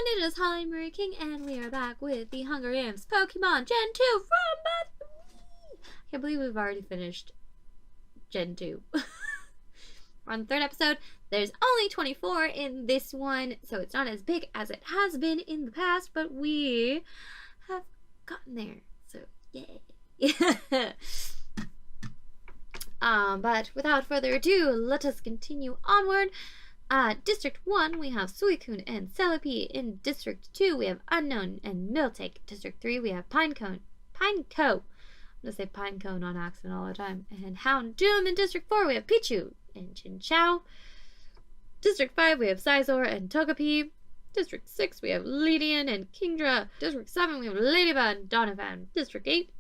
everyone, it is Holly Marie King, and we are back with the Hunger Games Pokemon Gen 2 from Battle. I can't believe we've already finished Gen 2. We're on the third episode. There's only 24 in this one, so it's not as big as it has been in the past, but we have gotten there, so yay. But without further ado, let us continue onward. District 1, we have Suicune and Celebi. In District 2, we have Unknown and Miltank. District 3, we have Pineco. I'm gonna say Pinecone on accident all the time. And Houndoom. In District 4, we have Pichu and Chinchou. District 5, we have Scizor and Togepi. District 6, we have Lydian and Kingdra. District 7, we have Ladybug and Donovan. District 8,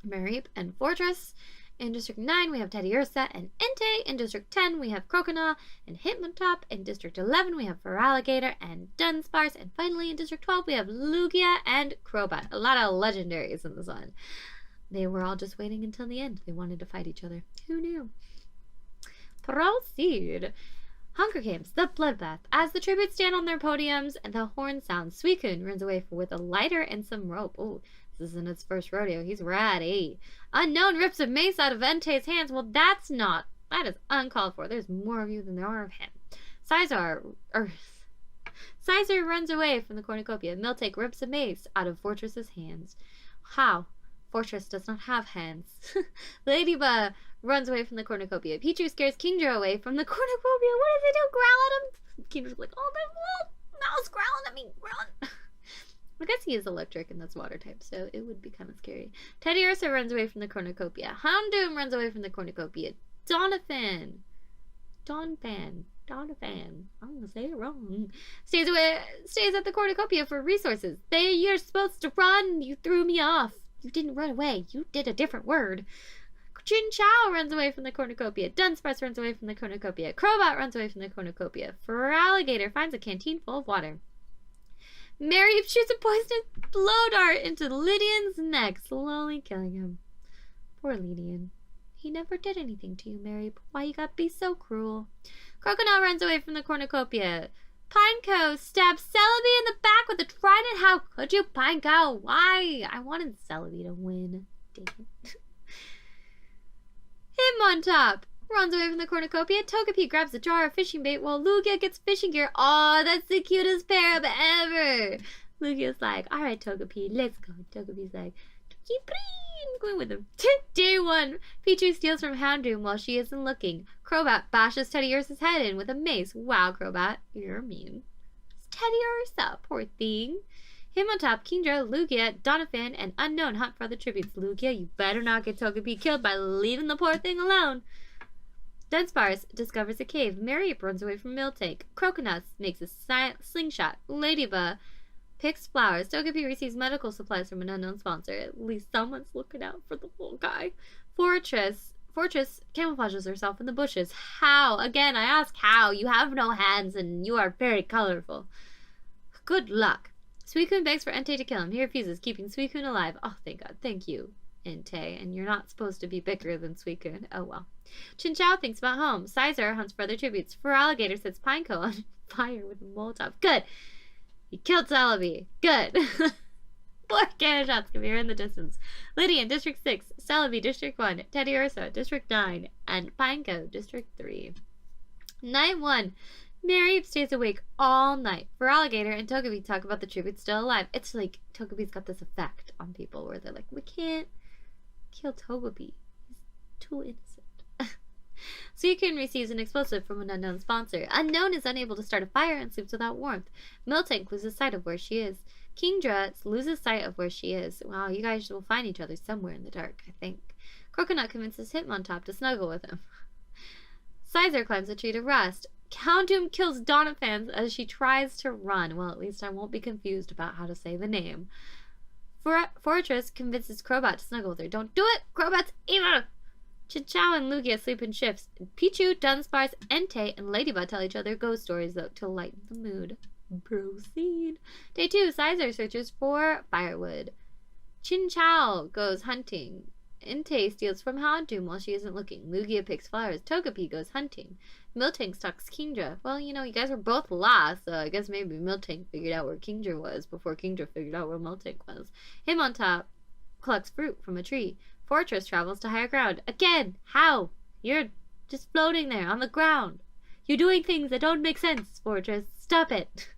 Mareep and Fortress. In District 9, we have Teddiursa and Entei. In District 10, we have Croconaw and Hitmontop. In District 11, we have Feraligatr and Dunsparce. And finally, in District 12, we have Lugia and Crobat. A lot of legendaries in this one. They were all just waiting until the end. They wanted to fight each other. Who knew? Proceed. Hunger Games, the Bloodbath. As the tributes stand on their podiums and the horn sounds, Suicune runs away with a lighter and some rope. Ooh. This isn't his first rodeo. He's ready. Unknown rips a mace out of Entei's hands. Well, that is uncalled for. There's more of you than there are of him. Scizor runs away from the cornucopia. Miltank rips a mace out of Fortress's hands. How? Fortress does not have hands. Ladybug runs away from the cornucopia. Pichu scares Kingdra away from the cornucopia. What does he do? Growl at him? Kingdra's like, oh, there's a little mouse growling at me. Growling. I guess he is electric and that's water type, so it would be kind of scary. Teddiursa runs away from the cornucopia. Houndoom runs away from the cornucopia. Donovan. I'm gonna say it wrong. Stays at the cornucopia for resources. You're supposed to run. You threw me off. You didn't run away. You did a different word. Chinchou runs away from the cornucopia. Dunsparce runs away from the cornucopia. Crobat runs away from the cornucopia. Feraligatr finds a canteen full of water. Mareep shoots a poisonous blow dart into Lydian's neck, slowly killing him. Poor Lydian. He never did anything to you, Mareep. Why you gotta be so cruel? Croconaw runs away from the cornucopia. Pineco stabs Celebi in the back with a trident. How could you, Pineco? Why? I wanted Celebi to win. Dang it. Hitmontop runs away from the cornucopia. Togepi grabs a jar of fishing bait while Lugia gets fishing gear. Oh, that's the cutest pair up ever. Lugia's like, alright, Togepi, let's go. Togepi's like, I'm going with him. Day 1, Pichu steals from Houndoom while she isn't looking. Crobat bashes Teddiursa's head in with a mace. Wow, Crobat, you're mean. It's Teddiursa, poor thing. Hitmontop, Kingdra, Lugia, Donovan, and Unknown hunt for the tributes. Lugia, you better not get Togepi killed by leaving the poor thing alone. Dunsparce discovers a cave. Mareep runs away from Miltank. Croconaw makes a slingshot. Ladybug picks flowers. Togepi receives medical supplies from an unknown sponsor. At least someone's looking out for the little guy. Fortress camouflages herself in the bushes. How? Again, I ask how. You have no hands and you are very colorful. Good luck. Suicune begs for Entei to kill him. He refuses, keeping Suicune alive. Oh, thank God. Thank you, Entei. And you're not supposed to be bigger than Suicune. Oh, well. Chinchou thinks about home. Scizor hunts for other tributes. Feraligatr sets Pineco on fire with a Molotov. Good. He killed Celebi. Good. 4 cannon shots can be heard in the distance. Lydian, District 6. Celebi, District 1. Teddiursa, District 9. And Pineco, District 3. Night 1. Mareep stays awake all night. Feraligatr and Togepi talk about the tributes still alive. It's like Togepi's got this effect on people where they're like, we can't kill Togepi. He's too innocent. Suicune receives an explosive from an unknown sponsor. Unknown is unable to start a fire and sleeps without warmth. Miltank loses sight of where she is. Kingdra loses sight of where she is. Wow, you guys will find each other somewhere in the dark, I think. Croconaw convinces Hitmontop to snuggle with him. Scizor climbs a tree to rest. Houndoom kills Donovan as she tries to run. Well, at least I won't be confused about how to say the name. Fortress convinces Crobat to snuggle with her. Don't do it! Crobat's evil! Chinchou and Lugia sleep in shifts. Pichu, Dunsparce, Entei, and Ladybug tell each other ghost stories to lighten the mood. Proceed. Day 2, Scizor searches for firewood. Chinchou goes hunting. Entei steals from Houndoom while she isn't looking. Lugia picks flowers. Togepi goes hunting. Miltank stalks Kingdra. Well, you know, you guys were both lost, so I guess maybe Miltank figured out where Kingdra was before Kingdra figured out where Miltank was. Hitmontop collects fruit from a tree. Fortress travels to higher ground. Again! How? You're just floating there on the ground. You're doing things that don't make sense, Fortress. Stop it.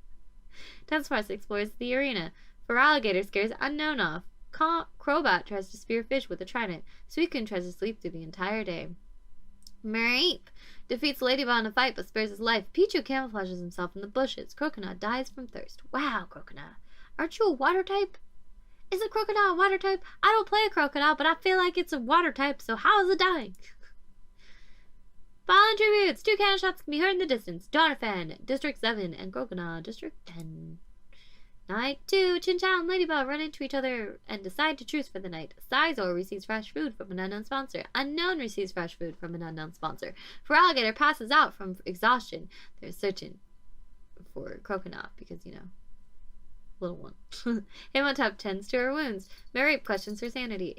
Dunsparce explores the arena. Feraligatr scares Unknown off. Crobat tries to spear fish with a trident. Suicune tries to sleep through the entire day. Mareep defeats Ladybug in a fight but spares his life. Pichu camouflages himself in the bushes. Croconaw dies from thirst. Wow, Croconaw. Aren't you a water type? Is a Croconaw a water type? I don't play a Croconaw, but I feel like it's a water type, so how is it dying? Fallen tributes! 2 cannon shots can be heard in the distance. Donphan, District 7, and Croconaw, District 10. Night 2. Chinchou and Ladybug run into each other and decide to truce for the night. Sizor receives fresh food from an unknown sponsor. Unknown receives fresh food from an unknown sponsor. Feraligatr passes out from exhaustion. They're searching for Croconaw because, you know, little one. Hitmontop tends to her wounds. Mareep questions his sanity.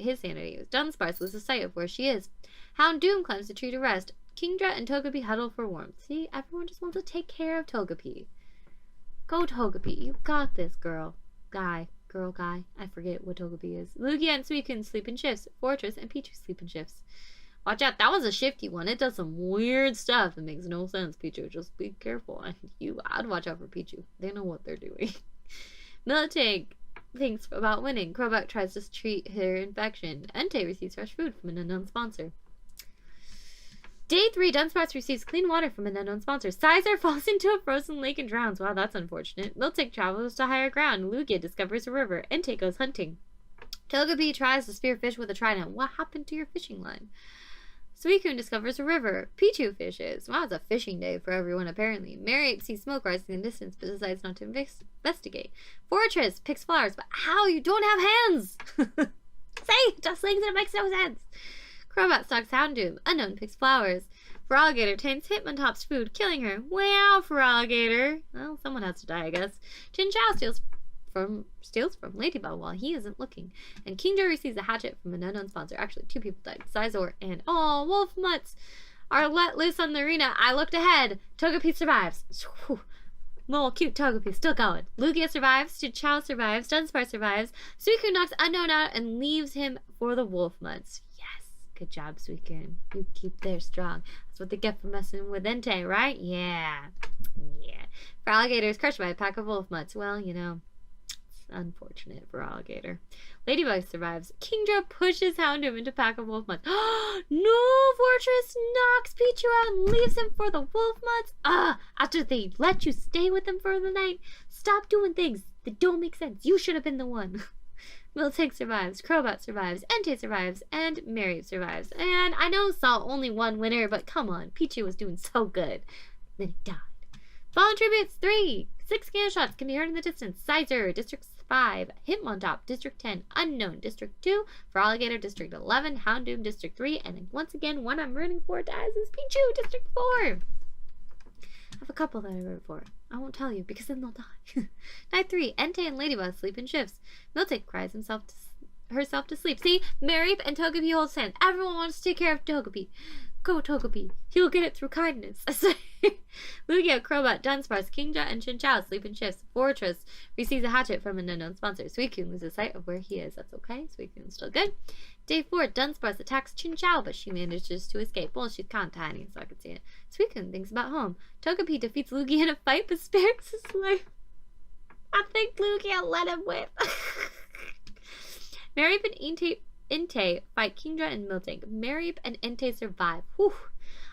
Dunsparce loses sight of where she is. Houndoom climbs the tree to rest. Kingdra and Togepi huddle for warmth. See, everyone just wants to take care of Togepi. Go, Togepi. You got this, girl. Guy. I forget what Togepi is. Lugia and Suicune sleep in shifts. Fortress and Pichu sleep in shifts. Watch out. That was a shifty one. It does some weird stuff that makes no sense, Pichu. Just be careful. I'd watch out for Pichu. They know what they're doing. Miltank thinks about winning. Crobat tries to treat her infection. Entei receives fresh food from an unknown sponsor. Day 3, Dunsparce receives clean water from an unknown sponsor. Sizor falls into a frozen lake and drowns. Wow, that's unfortunate. Miltank travels to higher ground. Lugia discovers a river. Entei goes hunting. Togepi tries to spear fish with a trident. What happened to your fishing line? Suicune discovers a river. Pichu fishes. Wow, it's a fishing day for everyone, apparently. Mareep sees smoke rising in the distance, but decides not to investigate. Fortress picks flowers, but how? You don't have hands! Say just things that makes no sense. Crobat stalks Houndoom. Unknown picks flowers. Feraligatr taints Hitmontop's food, killing her. Wow, Feraligatr. Well, someone has to die, I guess. Chinchou steals from Ladybug while he isn't looking. And Kingdra receives a hatchet from an unknown sponsor. Actually, 2 people died. Sizor and Wolf Mutts are let loose on the arena. I looked ahead. Togepi survives. Whew. Little cute Togepi still going. Lugia survives. Chinchou survives. Dunsparce survives. Suicune knocks Unknown out and leaves him for the Wolf Mutts. Good job, Suicune. You keep there strong. That's what they get for messing with Entei, right? Yeah. Feraligatr is crushed by a pack of wolf mutts. Well, you know, it's unfortunate for Feraligatr. Ladybug survives. Kingdra pushes Houndoom into a pack of wolf mutts. No! Fortress knocks Pichu out and leaves him for the wolf mutts. After they let you stay with them for the night. Stop doing things that don't make sense. You should have been the one. Miltank survives, Crobat survives, Entei survives, and Mareep survives. And I know saw only one winner, but come on, Pichu was doing so good. Then he died. Fallen tributes 3. 6 cannon shots can be heard in the distance. Sizor, District 5. Hitmontop, District 10. Unknown, District 2. Feraligatr, District 11. Houndoom, District 3. And once again, one I'm rooting for dies is Pichu, District 4. I have a couple that I root for. I won't tell you because then they'll die. Night 3. Entei and Ladybug sleep in shifts. Miltank cries herself to sleep. See? Mareep and Togepi hold hands. Everyone wants to take care of Togepi. Go, Togepi. He'll get it through kindness. Lugia, Crobat, Dunsparce, Kingdra, and Chinchou sleep in shifts. Fortress receives a hatchet from an unknown sponsor. Suicune loses sight of where he is. That's okay. Suicune's still good. Day 4, Dunsparce attacks Chinchou, but she manages to escape. Well, she's kind of tiny, so I can see it. Suicune thinks about home. Togepi defeats Lugia in a fight, but spares his life. I think Lugia let him win. Mareep and Entei fight Kingdra and Miltank. Mareep and Entei survive. Whew.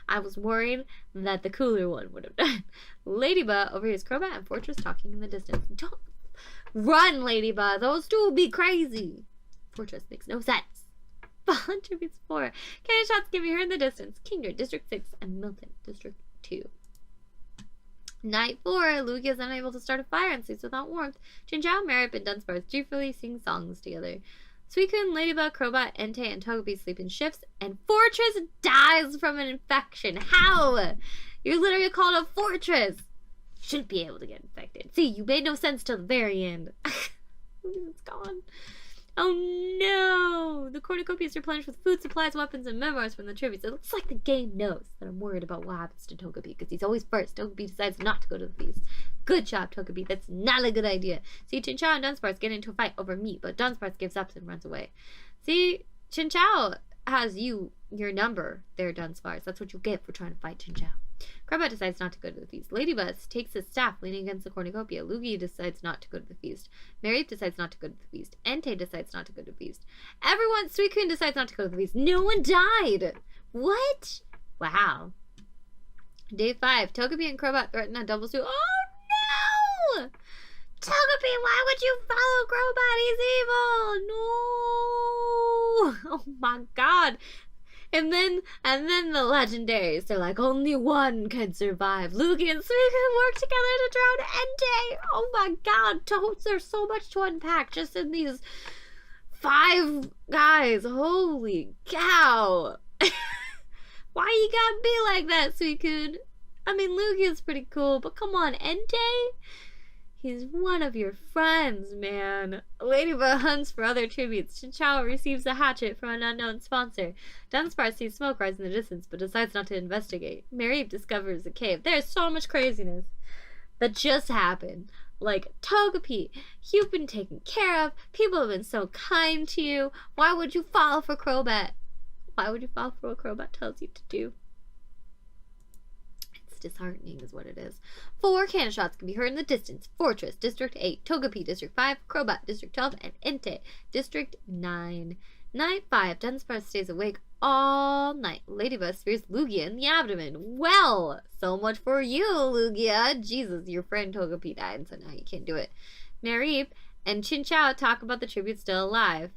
I was worried that the cooler one would have died. Ladybug overhears Crobat and Fortress talking in the distance. Don't run, Ladybug. Those two will be crazy. Fortress makes no sense. Fallen tributes 4. Cannon shots can be heard in the distance. Kingdra, District 6, and Miltank, District 2. Night 4. Lugia is unable to start a fire and sleeps without warmth. Chinchou, Mareep, and Dunsparce cheerfully sing songs together. Suicune, Ladybug, Crobat, Entei, and Togepi sleep in shifts, and Fortress dies from an infection. How? You're literally called a fortress. Shouldn't be able to get infected. See, you made no sense till the very end. It's gone. Oh no! The cornucopia is replenished with food, supplies, weapons, and memoirs from the tributes. It looks like the game knows that I'm worried about what happens to Togepi, because he's always first. Togepi decides not to go to the feast. Good job, Togepi. That's not a good idea. See, Chinchou and Dunsparce get into a fight over meat, but Dunsparce gives up and runs away. See, Chinchou has your number there, Dunsparce. That's what you get for trying to fight Chinchou. Crobat decides not to go to the feast. Ladybug takes his staff leaning against the cornucopia. Lugia decides not to go to the feast. Mareep decides not to go to the feast. Entei decides not to go to the feast. Everyone, Suicune decides not to go to the feast. No one died! What? Wow. Day 5. Togepi and Crobat threaten a double suit. Oh no! Togepi, why would you follow Crobat? He's evil! No! Oh my god. And then the legendaries, they're like, only one can survive. Lugia and Suicune work together to drown Entei. Oh my god, there's so much to unpack just in these 5 guys. Holy cow. Why you gotta be like that, Suicune? I mean, Lugia's pretty cool, but come on, Entei? He's one of your friends, man. Ladybug hunts for other tributes. Chinchou receives a hatchet from an unknown sponsor. Dunsparce sees smoke rise in the distance, but decides not to investigate. Mareep discovers a cave. There's so much craziness that just happened. Like, Togepi, you've been taken care of. People have been so kind to you. Why would you fall for Crobat? Why would you fall for what Crobat tells you to do? Disheartening is what it is. 4 cannon shots can be heard in the distance. Fortress, District 8, Togepi, District 5, Crobat, District 12, and Entei, District 9. Night 5, Dunsparce stays awake all night. Ladybug spears Lugia in the abdomen. Well, so much for you, Lugia. Jesus, your friend Togepi died, so now you can't do it. Mareep and Chinchou talk about the tribute still alive.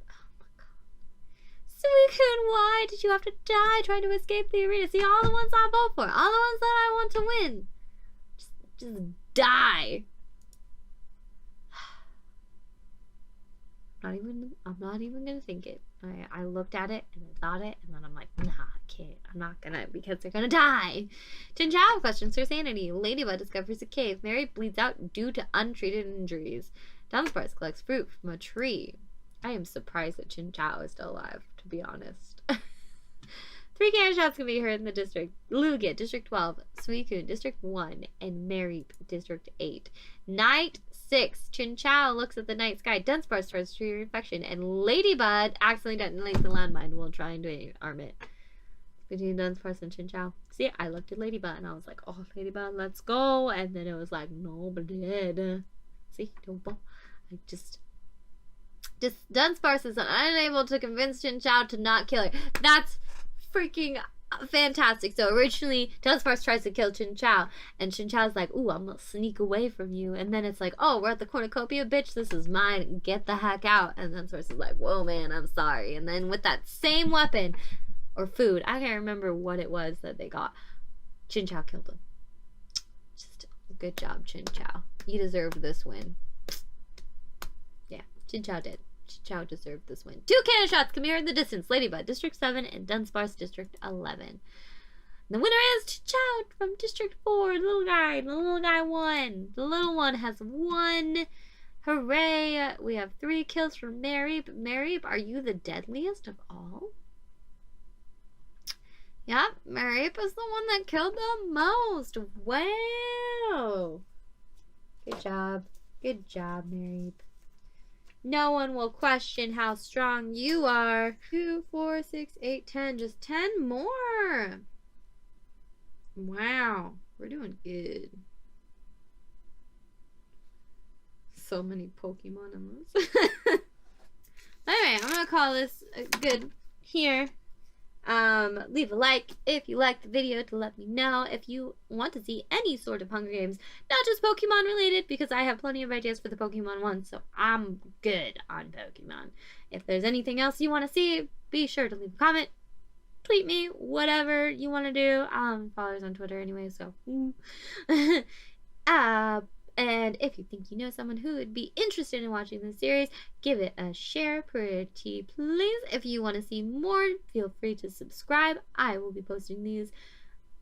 Suicune, why did you have to die trying to escape the arena? See, all the ones I vote for, all the ones that I want to win, just die. I'm not even gonna think it. I looked at it and I thought it, and then I'm like, nah, I can't. I'm not gonna, because they're gonna die. Chinchou questions her sanity. Ladybug discovers a cave. Mary bleeds out due to untreated injuries. Dunsparce collects fruit from a tree. I am surprised that Chinchou is still alive, to be honest. 3 cannon shots can be heard in the district. Lugia, District 12, Suicune, District 1, and Mareep, District 8. Night 6, Chinchou looks at the night sky. Dunsparce starts tree reflection, and Ladybug accidentally detonates the landmine while trying to arm it. Between Dunsparce and Chinchou. See, I looked at Ladybug, and I was like, oh, Ladybug, let's go. And then it was like, no, but dead. See, I just Dunsparce is unable to convince Chinchou to not kill her. That's freaking fantastic. So originally, Dunsparce tries to kill Chinchou, and Chinchou's like, ooh, I'm gonna sneak away from you. And then it's like, oh, we're at the cornucopia, bitch, this is mine, get the heck out. And Dunsparce is like, whoa, man, I'm sorry. And then with that same weapon, or food, I can't remember what it was that they got, Chinchou killed him. Just good job, Chinchou. You deserved this win. Yeah, Chinchou did. Chinchou deserved this win. 2 cannon shots can be heard in the distance. Ladybug, District 7, and Dunsparce, District 11. The winner is Chinchou from District 4. The little guy. The little guy won. The little one has won. Hooray. We have 3 kills from Mareep. Mareep, are you the deadliest of all? Yep, Mareep is the one that killed the most. Wow. Good job. Good job, Mareep. No one will question how strong you are. 2, 4, 6, 8, 10. Just 10 more. Wow. We're doing good. So many Pokemon in this. Anyway, I'm going to call this good here. Leave a like if you liked the video to let me know if you want to see any sort of Hunger Games, not just Pokemon related, because I have plenty of ideas for the Pokemon one, so I'm good on Pokemon. If there's anything else you want to see, be sure to leave a comment, tweet me, whatever you want to do. Followers on Twitter anyway, so and if you think you know someone who would be interested in watching this series, give it a share, pretty please. If you want to see more, feel free to subscribe. I will be posting these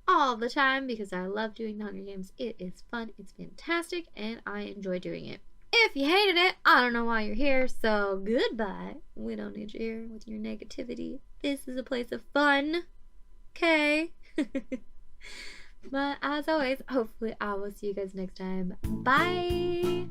all the time because I love doing the Hunger Games. It is fun, it's fantastic, and I enjoy doing it. If you hated it, I don't know why you're here, so goodbye. We don't need you here with your negativity. This is a place of fun. Okay? But as always, hopefully I will see you guys next time. Bye!